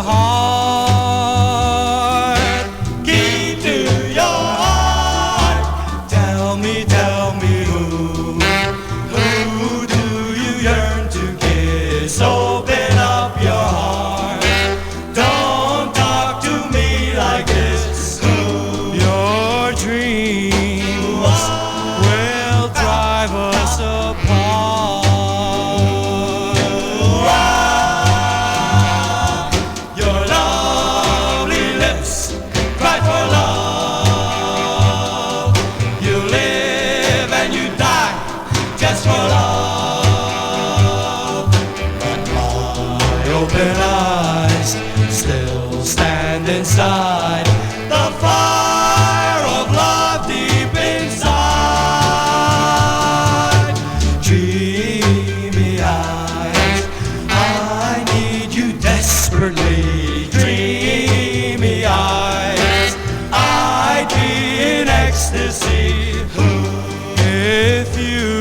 heart. Key to your heart. Tell me who do you yearn to kiss? Open up your heart. Don't talk to me like this. Your dreams will drive us apart. Your lovely lips cry for love. You live and you die just for love. But my open eyes still stand inside the fire of love deep inside. Dreamy eyes, I need you desperately. Dreamy eyes, I'd be in ecstasy if you